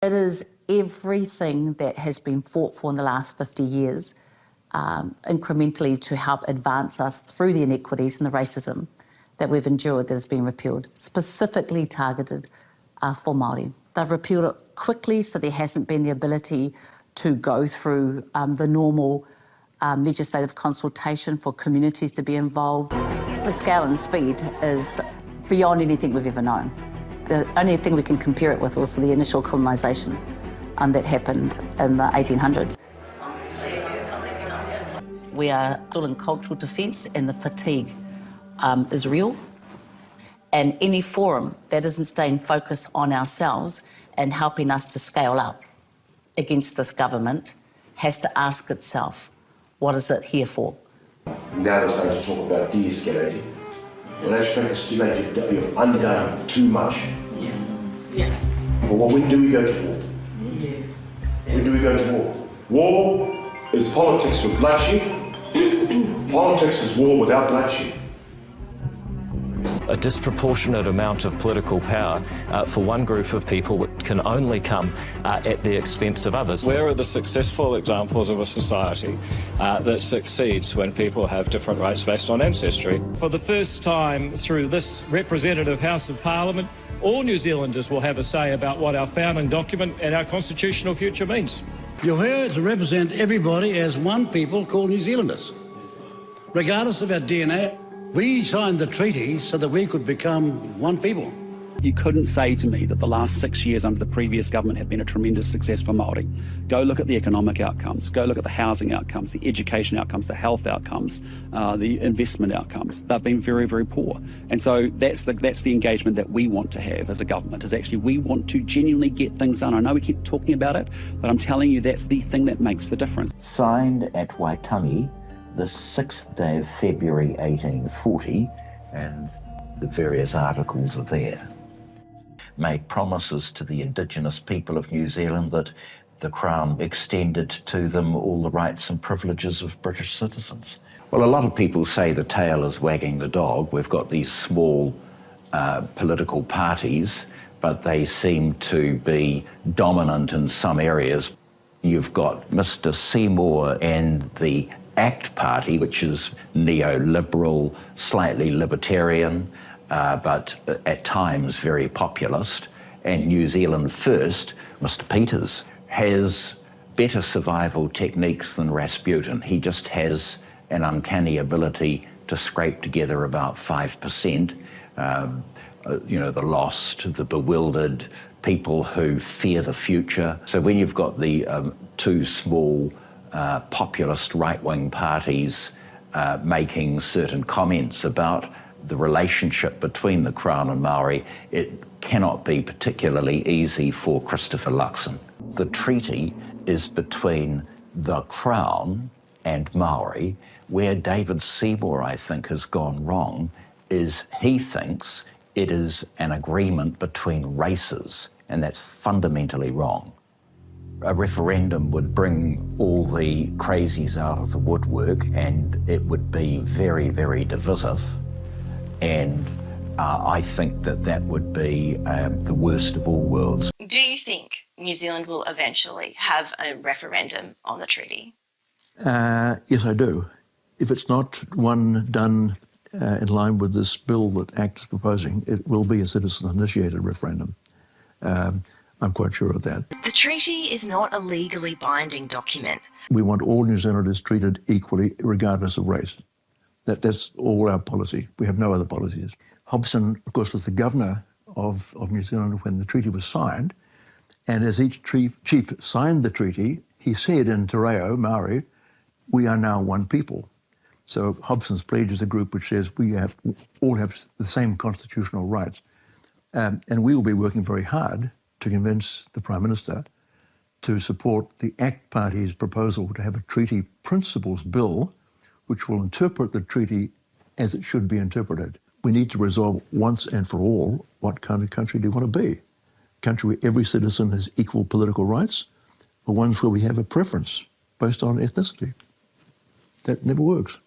It is everything that has been fought for in the last 50 years, incrementally to help advance us through the inequities and the racism that we've endured that has been repealed, specifically targeted for Māori. They've repealed it quickly, so there hasn't been the ability to go through the normal legislative consultation for communities to be involved. The scale and speed is beyond anything we've ever known. The only thing we can compare it with was the initial colonisation that happened in the 1800s. We are still in cultural defence and the fatigue is real. And any forum that isn't staying focused on ourselves and helping us to scale up against this government has to ask itself, what is it here for? Now we're starting to talk about de-escalating. Well, that's too late. You've undone too much. Yeah. Well, when do we go to war? Yeah. When do we go to war? War is politics with bloodshed. Politics is war without bloodshed. A disproportionate amount of political power for one group of people can only come at the expense of others. Where are the successful examples of a society that succeeds when people have different rights based on ancestry? For the first time through this representative House of Parliament, all New Zealanders will have a say about what our founding document and our constitutional future means. You're here to represent everybody as one people called New Zealanders. Regardless of our DNA, we signed the treaty so that we could become one people. You couldn't say to me that the last 6 years under the previous government have been a tremendous success for Māori. Go look at the economic outcomes, go look at the housing outcomes, the education outcomes, the health outcomes, the investment outcomes. They've been very, very poor. And so that's the engagement that we want to have as a government, is actually we want to genuinely get things done. I know we keep talking about it, but I'm telling you that's the thing that makes the difference. Signed at Waitangi the 6th day of February 1840, and the various articles are there, made promises to the Indigenous people of New Zealand that the Crown extended to them all the rights and privileges of British citizens. Well, a lot of people say the tail is wagging the dog. We've got these small political parties, but they seem to be dominant in some areas. You've got Mr. Seymour and the ACT Party, which is neoliberal, slightly libertarian, but at times very populist. And New Zealand First, Mr. Peters, has better survival techniques than Rasputin. He just has an uncanny ability to scrape together about 5%. The lost, the bewildered, people who fear the future. So when you've got the two small populist right-wing parties making certain comments about the relationship between the Crown and Māori, it cannot be particularly easy for Christopher Luxon. The treaty is between the Crown and Māori. Where David Seymour, I think, has gone wrong is he thinks it is an agreement between races, and that's fundamentally wrong. A referendum would bring all the crazies out of the woodwork, and it would be very, very divisive. And I think that would be the worst of all worlds. Do you think New Zealand will eventually have a referendum on the treaty? Yes, I do. If it's not one done in line with this bill that ACT is proposing, it will be a citizen-initiated referendum. I'm quite sure of that. The treaty is not a legally binding document. We want all New Zealanders treated equally, regardless of race. That's all our policy. We have no other policies. Hobson, of course, was the governor of New Zealand when the treaty was signed, and as each chief signed the treaty, he said in Te Reo, Māori, we are now one people. So Hobson's pledge is a group which says we all have the same constitutional rights. And we will be working very hard to convince the Prime Minister to support the ACT Party's proposal to have a treaty principles bill which will interpret the treaty as it should be interpreted. We need to resolve once and for all what kind of country do we want to be. A country where every citizen has equal political rights, or ones where we have a preference based on ethnicity. That never works.